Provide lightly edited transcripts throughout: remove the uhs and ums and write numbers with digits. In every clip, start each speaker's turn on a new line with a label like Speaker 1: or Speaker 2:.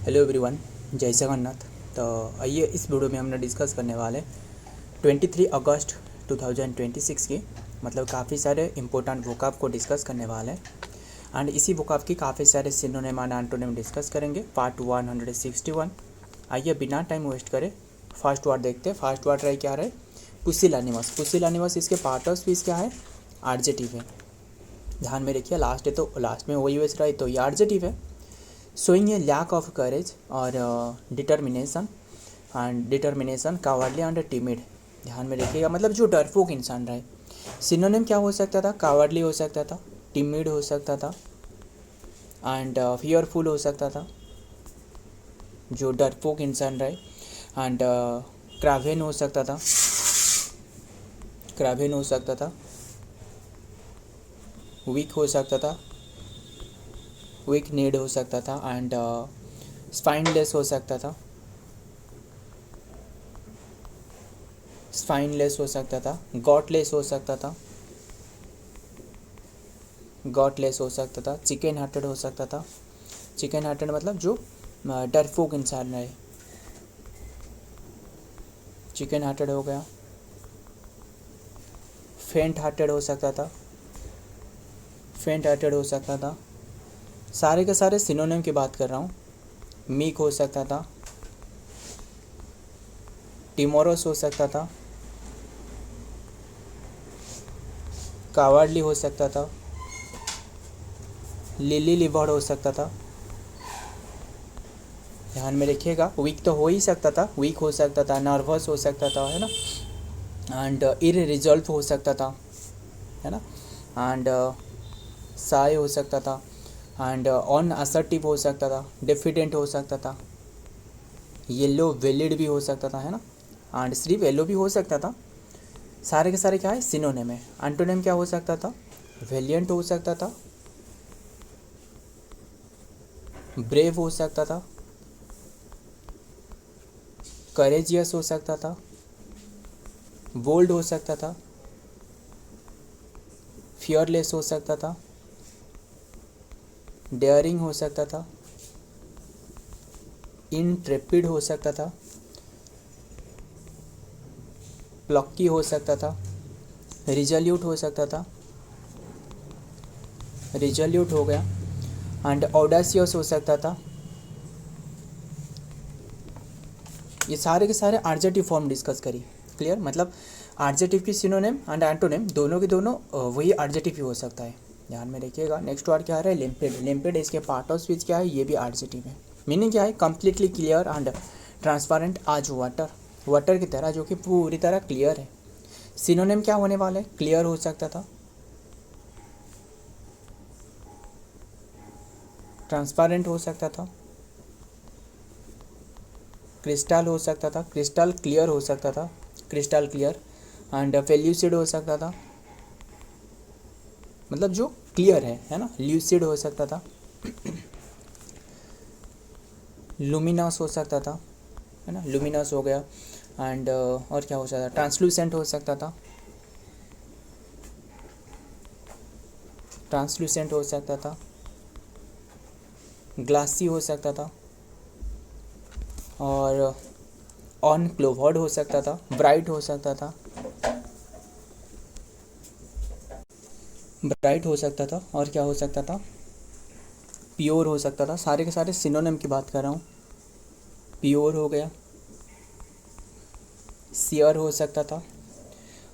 Speaker 1: Hello everyone, जय जगन्नाथ। तो आइए इस वीडियो में हमने डिस्कस करने वाले 23 अगस्त 2026 की मतलब काफ़ी सारे इम्पोर्टेंट वोकाब को डिस्कस करने वाले हैं। एंड इसी वोकाब की काफ़ी सारे सिनोनिम एंड एंटोनिम डिस्कस करेंगे। पार्ट 161। आइए बिना टाइम वेस्ट करें फर्स्ट वर्ड देखते हैं। फर्स्ट वर्ड रहे क्या रहे, पुसिलानिमस। पुसिलानिमस इसके पार्ट ऑफ स्पीच क्या है, एडजेक्टिव है। ध्यान में रखिए, लास्ट है तो लास्ट में वही वेस्ट रहा है तो ये एडजेक्टिव है। Showing a lack of courage और डिटर्मिनेशन कावर्डली एंड टिमिड। ध्यान में रखिएगा, मतलब जो डरपोक इंसान रहे। सिनोनिम क्या हो सकता था, कावर्डली हो सकता था, टिमिड हो सकता था एंड फियरफुल हो सकता था, जो डरपोक इंसान रहे। एंड क्रावेन हो सकता था, क्रावेन हो सकता था, वीक हो सकता था, वीक नीड हो सकता था एंड स्पाइनलेस हो सकता था, स्पाइनलेस हो सकता था, गॉटलेस हो सकता था, गॉटलेस हो सकता था, चिकन हार्टेड हो सकता था। चिकन हार्टेड मतलब जो डरपोक इंसान रहे, चिकन हार्टेड हो गया। फेंट हार्टेड हो सकता था, फेंट हार्टेड हो सकता था। सारे के सारे सिनोनिम की बात कर रहा हूँ। मीक हो सकता था, टिमोरस हो सकता था, कावर्डली हो सकता था, लिली लिवर्ड हो सकता था। ध्यान में रखिएगा, वीक तो हो ही सकता था, वीक हो सकता था, नर्वस हो सकता था, है ना, एंड इररिजॉल्व हो सकता था, है ना, एंड साय हो सकता था, एंड ऑन असर्टिव हो सकता था, डिफिडेंट हो सकता था, येलो वेलिड भी हो सकता था, है ना, एंड सिर्फ येलो भी हो सकता था। सारे के सारे क्या है, सिनोनिम है। एंटोनिम क्या हो सकता था, वेलिएंट हो सकता था, ब्रेव हो सकता था, करेजियस हो सकता था, बोल्ड हो सकता था, फियरलेस हो सकता था, डेयरिंग हो सकता था, इंट्रेपिड हो सकता था, प्लक्की हो सकता था, रिजल्यूट हो सकता था, रिजल्यूट हो गया, एंड ऑडासियस हो सकता था। ये सारे के सारे एडजेक्टिव फॉर्म डिस्कस करी। क्लियर, मतलब एडजेक्टिव की सिनोनिम एंड एंटोनिम दोनों के दोनों वही एडजेक्टिव ही हो सकता है। ध्यान में रखिएगा। नेक्स्ट वर्ड क्या है, लिम्पिड। लिम्पिड इसके पार्ट ऑफ स्पीच क्या है, ये भी एडजेक्टिव है। मीनिंग क्या है, कंप्लीटली क्लियर एंड ट्रांसपेरेंट आज वाटर, वाटर की तरह जो कि पूरी तरह क्लियर है। सिनोनिम क्या होने वाला है, क्लियर हो सकता था, ट्रांसपेरेंट हो सकता था, क्रिस्टल हो सकता था, क्रिस्टल क्लियर हो सकता था, क्रिस्टल क्लियर, एंड फेल्यूसिड हो सकता था, मतलब जो क्लियर है ना, ल्यूसिड हो सकता था, लुमिनस हो सकता था, है ना, लुमिनस हो गया। एंड और क्या हो सकता था, ट्रांसलूसेंट हो सकता था, ट्रांसलूसेंट हो सकता था, ग्लासी हो सकता था, और ऑन क्लोवर्ड हो सकता था, ब्राइट हो सकता था, ब्राइट हो सकता था, और क्या हो सकता था, प्योर हो सकता था। सारे के सारे सिनोनिम की बात कर रहा हूँ। प्योर हो गया, सियर हो सकता था,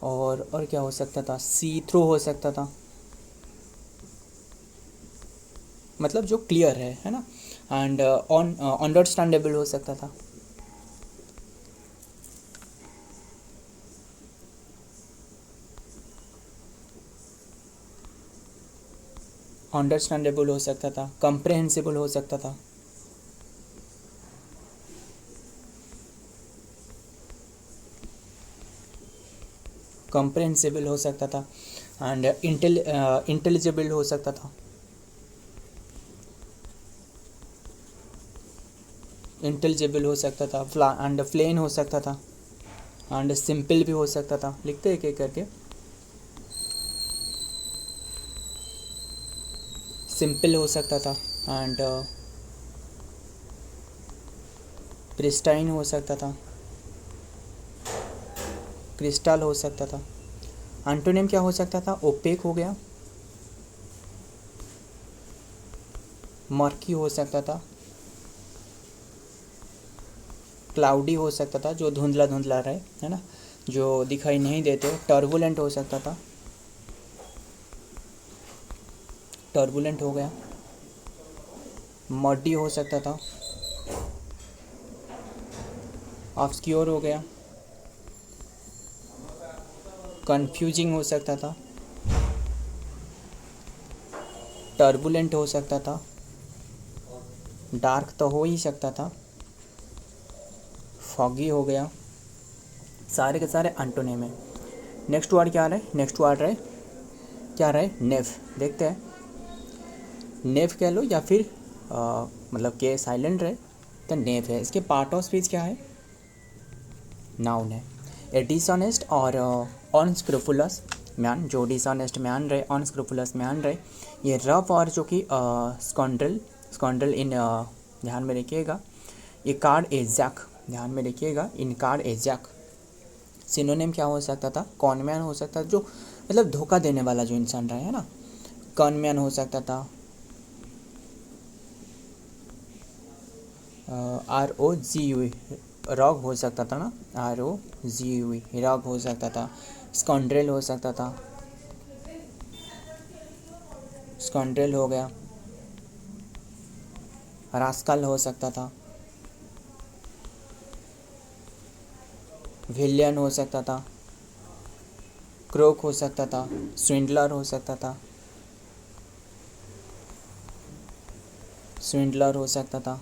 Speaker 1: और क्या हो सकता था, सी थ्रू हो सकता था, मतलब जो क्लियर है ना, एंड ऑन अंडरस्टैंडेबल हो सकता था, अंडरस्टैंडेबल हो सकता था, कंप्रेहेंसिबल हो सकता था, कंप्रेहेंसिबल हो सकता था, एंड इंटेलिजिबल हो सकता था, इंटेलिजिबल हो सकता था, एंड प्लेन हो सकता था, एंड सिंपल भी हो सकता था। लिखते एक एक करके, सिंपल हो सकता था, एंड प्रिस्टाइन हो सकता था, क्रिस्टल हो सकता था। एंटोनिम क्या हो सकता था? ओपेक हो गया, मर्की हो सकता था, क्लाउडी हो सकता था, जो धुंधला धुंधला रहे, है ना, जो दिखाई नहीं देते। टर्बुलेंट हो सकता था, टर्बुलेंट हो गया। मडी हो सकता था, ऑब्सक्योर हो गया। कंफ्यूजिंग हो सकता था, टर्बुलेंट हो सकता था, डार्क तो हो ही सकता था, फॉगी हो गया। सारे के सारे एंटोनिम है। नेक्स्ट वर्ड क्या रहे? नेक्स्ट वर्ड रहे क्या रहे? नेव। देखते हैं, नेव कह लो या फिर मतलब के साइलेंट रहे तो नेव है। इसके पार्ट ऑफ स्पीच क्या है? नाउन है। ए डिसऑनेस्ट और अनस्क्रूपुलस मैन, जो डिसऑनेस्ट मैन रहे, अनस्क्रूपुलस मैन रहे, ये रफ और जो कि स्कॉन्ड्रल, स्कॉन्ड्रल इन ध्यान में रखिएगा। ये कार्ड ए जैक, ध्यान में रखिएगा, इन कार्ड ए जैक। सिनोनिम क्या हो सकता था? कॉनमैन हो सकता था, जो मतलब धोखा देने वाला जो इंसान रहा है ना, कॉनमैन हो सकता था। ROGUE रॉग हो सकता था ना, ROGUE रॉग हो सकता था। स्कॉन्ड्रेल हो सकता था, स्कॉन्ड्रेल हो गया। रास्कल हो सकता था, विलियन हो सकता था, क्रोक हो सकता था, स्विंडलर हो सकता था, स्विंडलर हो सकता था,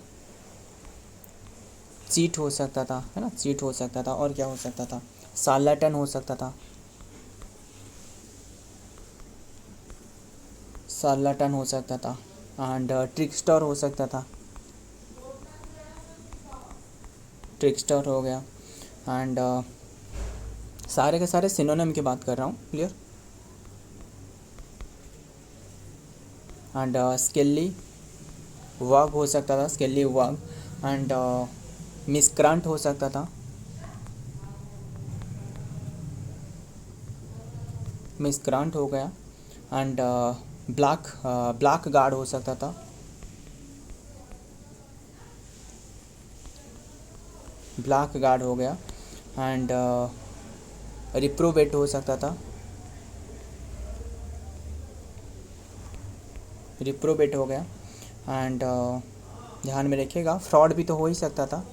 Speaker 1: चीट हो सकता था, है ना, चीट हो सकता था। और क्या हो सकता था? सार्लेटन हो सकता था, सार्लेटन हो सकता था। एंड ट्रिकस्टर हो सकता था, ट्रिकस्टर हो गया। एंड सारे के सारे सिनोनिम की बात कर रहा हूँ, क्लियर। एंड स्केली वाग हो सकता था, स्केली वाग। एंड मिसक्रांट हो सकता था, मिसक्रांट हो गया। एंड ब्लैक गार्ड हो सकता था, ब्लैक गार्ड हो गया। एंड रिप्रोवेट हो सकता था, रिप्रोवेट हो गया। एंड ध्यान में रखिएगा, फ्रॉड भी तो हो ही सकता था,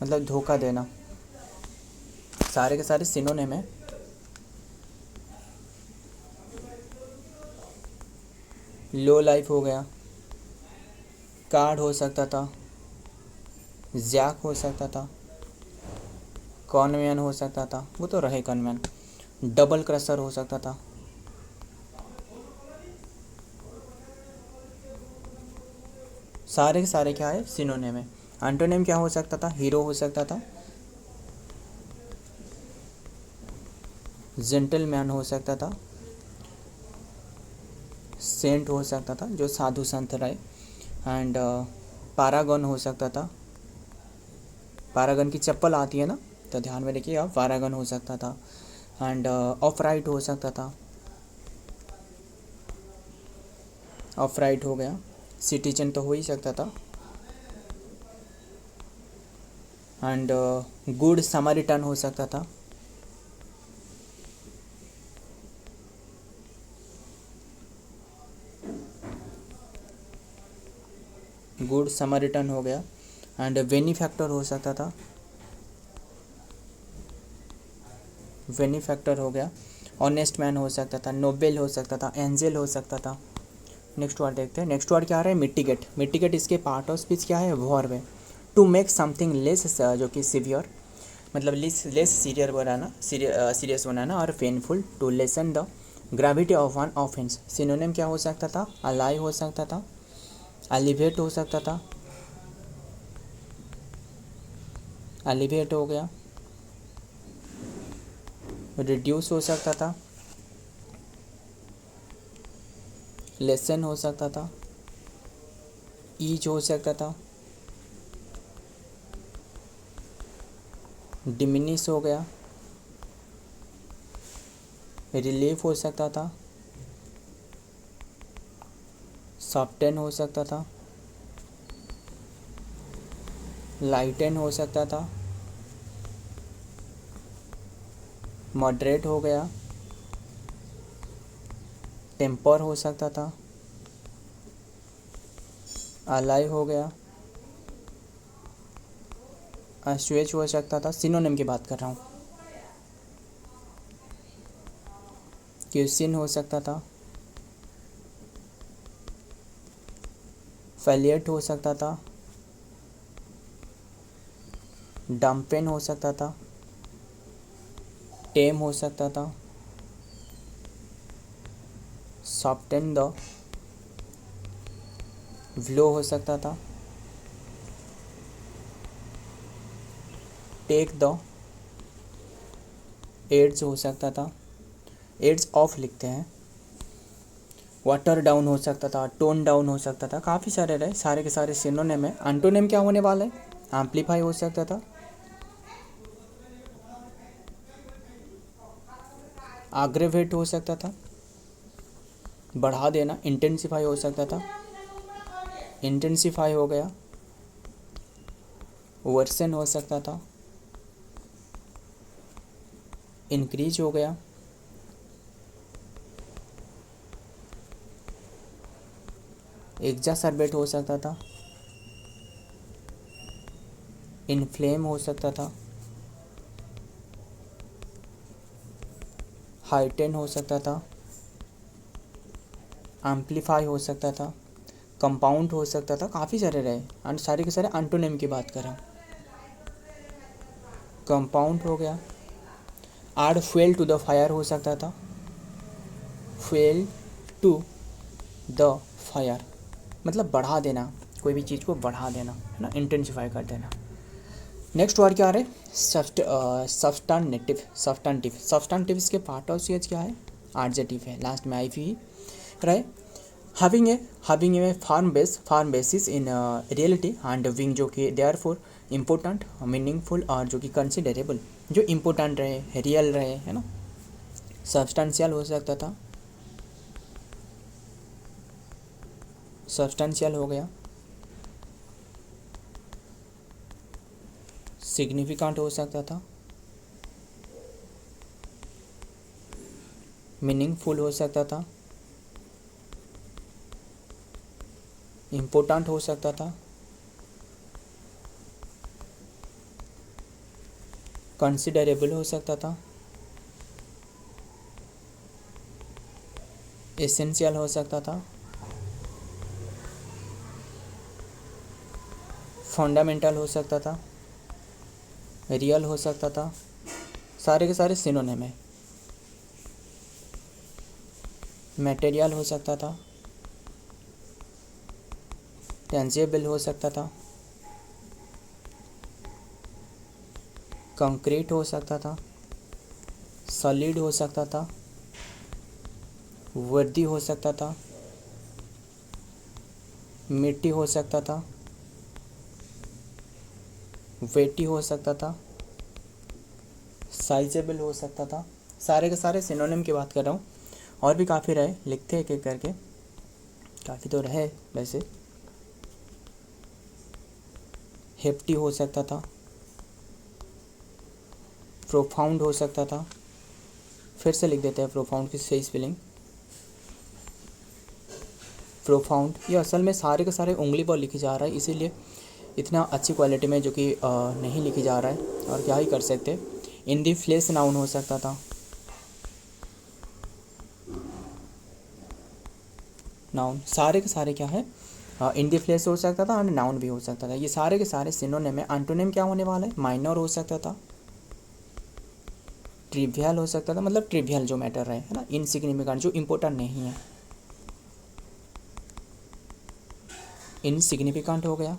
Speaker 1: मतलब धोखा देना। सारे के सारे सिनोनिम है। लो लाइफ हो गया, कार्ड हो सकता था, जैक हो सकता था, कॉनमैन हो सकता था, वो तो रहे कॉनमैन। डबल क्रशर हो सकता था, सारे के सारे क्या है? सिनोनिम है। एंटोनिम क्या हो सकता था? हीरो हो सकता था, जेंटलमैन हो सकता था, सेंट हो सकता था, जो साधु संत रहे। एंड पैरागन हो सकता था, पैरागन की चप्पल आती है ना, तो ध्यान में रखिए आप, पैरागन हो सकता था। एंड ऑफराइट हो सकता था, ऑफराइट हो गया। सिटीजन तो हो ही सकता था। एंड गुड समारिटन हो सकता था, गुड समारिटन हो गया। एंड बेनीफैक्टर हो सकता था, बेनीफैक्टर हो गया। ऑनेस्ट मैन हो सकता था, नोबेल हो सकता था, एंजल हो सकता था। नेक्स्ट वर्ड देखते हैं। नेक्स्ट वर्ड क्या आ रहा है? मिटिगेट। मिटिगेट इसके पार्ट ऑफ स्पीच क्या है? वर्ब है। टू मेक समथिंग लेस, जो कि सिवियर, मतलब लेस सीरियर बनाना, सीरियस बनाना, और painful. To lessen the gravity of one offence. Synonym क्या हो सकता था? अलाई हो सकता था, एलिवेट हो सकता था, एलिवेट हो गया। रिड्यूस हो सकता था, लेसन हो सकता था, ईज हो सकता था, डिमिनिश हो गया, रिलीफ हो सकता था, सॉफ्टन हो सकता था, लाइटन हो सकता था, मॉडरेट हो गया, टेम्पर हो सकता था, अलाइव हो गया, अस्वेज हो सकता था। सिनोनिम की बात कर रहा हूँ। क्यूसिन हो सकता था, फेलिएट हो सकता था, डम्पेन हो सकता था, टेम हो सकता था, सॉफ्टन द, व्लो हो सकता था, टेक द, एड्स हो सकता था, एड्स ऑफ लिखते हैं, वाटर डाउन हो सकता था, टोन डाउन हो सकता था, काफ़ी सारे रहे, सारे के सारे सिनोनिम है। एंटोनिम क्या होने वाला है? एम्पलीफाई हो सकता था, आग्रेवेट हो सकता था, बढ़ा देना, इंटेंसिफाई हो सकता था, इंटेंसिफाई हो गया, वर्सन हो सकता था, इंक्रीज हो गया, एग्जासर्बेट हो सकता था, इन्फ्लेम हो सकता था, हाइटेन हो सकता था, एम्पलीफाई हो सकता था, कंपाउंड हो सकता था, काफ़ी सारे रहे एंड सारे के सारे एंटोनिम की बात कर रहा हूँ। कंपाउंड हो गया, आड फ्यूल टू द फायर हो सकता था, फ्यूल टू द फायर मतलब बढ़ा देना, कोई भी चीज़ को बढ़ा देना है ना, इंटेंसिफाई कर देना। नेक्स्ट वर्ड क्या आ रहा है? सब्सटेंटिव। सब्सटेंटिव्स के पार्ट ऑफ स्पीच क्या है? एडजेक्टिव है, लास्ट में आई भी रहे। having a farm basis in reality and being जो कि therefore important, meaningful और जो कि considerable, जो important रहे, रियल रहे, है ना। सब्सटेंशियल हो सकता था, सब्सटेंशियल हो गया, सिग्निफिकेंट हो सकता था, मीनिंगफुल हो सकता था, इम्पोर्टेंट हो सकता था, कंसिडरेबल हो सकता था, एसेंशियल हो सकता था, फंडामेंटल हो सकता था, रियल हो सकता था, सारे के सारे सिनोनिम है। मटेरियल हो सकता था, टेंजिबल हो सकता था, कंक्रीट हो सकता था, सॉलिड हो सकता था, वर्दी हो सकता था, मिट्टी हो सकता था, वेटी हो सकता था, साइजेबल हो सकता था। सारे के सारे सिनोनिम की बात कर रहा हूँ, और भी काफ़ी रहे, लिखते एक एक करके, काफ़ी तो रहे वैसे। हेफ्टी हो सकता था, प्रोफाउंड हो सकता था, फिर से लिख देते हैं प्रोफाउंड की सही स्पेलिंग, प्रोफाउंड। ये असल में सारे के सारे उंगली पर लिखी जा रहा है, इसीलिए इतना अच्छी क्वालिटी में जो कि नहीं लिखी जा रहा है, और क्या ही कर सकते। इन दी फ्लेश नाउन हो सकता था, नाउन सारे के सारे क्या है, इन दी फ्लेश हो सकता था और नाउन भी हो सकता था। ये सारे के सारे सिनोनिम में। एंटोनिम क्या होने वाला है? माइनर हो सकता था, ट्रिवियल हो सकता था, मतलब ट्रिवियल जो मैटर रहे, है ना, इनसिग्निफिकेंट जो इम्पोर्टेंट नहीं है, इनसिग्निफिकेंट हो गया।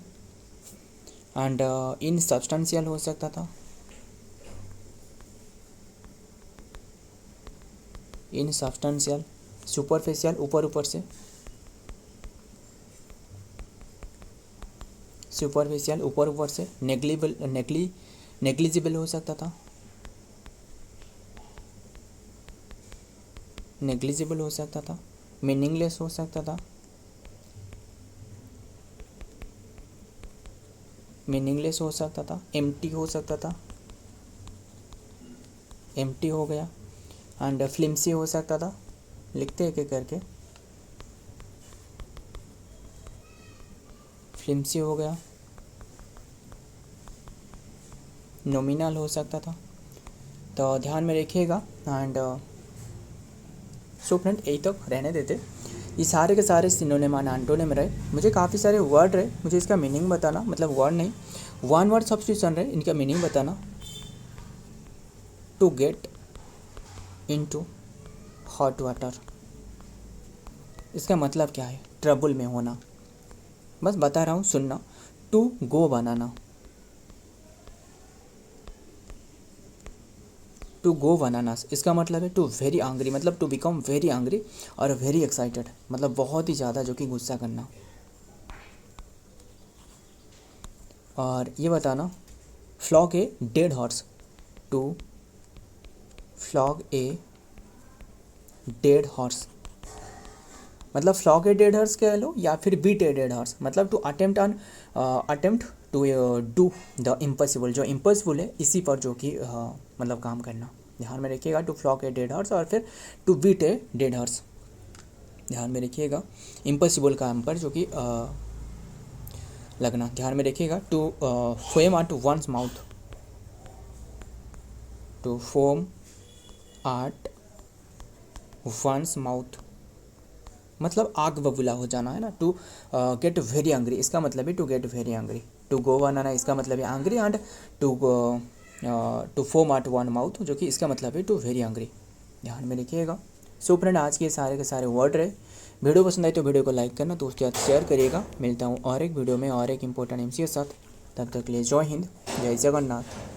Speaker 1: एंड इनसब्सटेंशियल हो सकता था, इनसब्सटेंशियल, सुपरफिशियल ऊपर ऊपर से, सुपरफिशियल ऊपर ऊपर से, नेग्लिजिबल हो सकता था, नेग्लिजिबल हो सकता था, मीनिंगलेस हो सकता था, मीनिंगलेस हो सकता था, एम्प्टी हो सकता था, एम्प्टी हो गया, एंड फ्लिम्सी हो सकता था। लिखते एक एक करके, फ्लिम्सी हो गया, नॉमिनल हो सकता था। तो ध्यान में रखिएगा। एंड सो फ्रेंड यही तक रहने देते। ये सारे के सारे सिनोनिम एंड एंटोनिम रहे। मुझे काफ़ी सारे वर्ड रहे, मुझे इसका मीनिंग बताना, मतलब वर्ड नहीं, वन वर्ड सब्स्टिट्यूशन रहे, इनका मीनिंग बताना। To get into hot water, इसका मतलब क्या है? ट्रबल में होना। बस बता रहा हूँ, सुनना। To go banana, to go bananas, इसका मतलब है टू वेरी एंग्री, मतलब टू बिकम वेरी एंग्री, और वेरी एक्साइटेड, मतलब बहुत ही ज़्यादा जो कि गुस्सा करना। और ये बताना, flog a dead horse, to flog a dead horse, मतलब फ्लॉग ए डेड हॉर्स कह लो, या फिर बीट ए डेड हॉर्स, मतलब to attempt to do the impossible, जो इम्पॉसिबल है इसी पर जो कि मतलब काम करना। ध्यान में रखिएगा, to flog a dead horse, और फिर to beat a dead horse. ध्यान में रखिएगा, इम्पॉसिबल काम पर जो कि लगना। ध्यान में रखिएगा, to foam at one's mouth, to foam at one's mouth, मतलब आग बबूला हो जाना है ना। टू गेट वेरी एंग्री, इसका मतलब है to get very angry. To go banana, इसका मतलब है angry, and to foam out one mouth, जो कि इसका मतलब है टू वेरी एंग्री। ध्यान में रखिएगा। सो फ्रेंड, आज के सारे के सारे वर्ड रहे। वीडियो पसंद आए तो वीडियो को लाइक करना, दोस्तों के साथ शेयर करिएगा। मिलता हूँ और एक वीडियो में और एक इंपॉर्टेंट एमसीक्यू के साथ। तब तक के लिए जय हिंद, जय जगन्नाथ।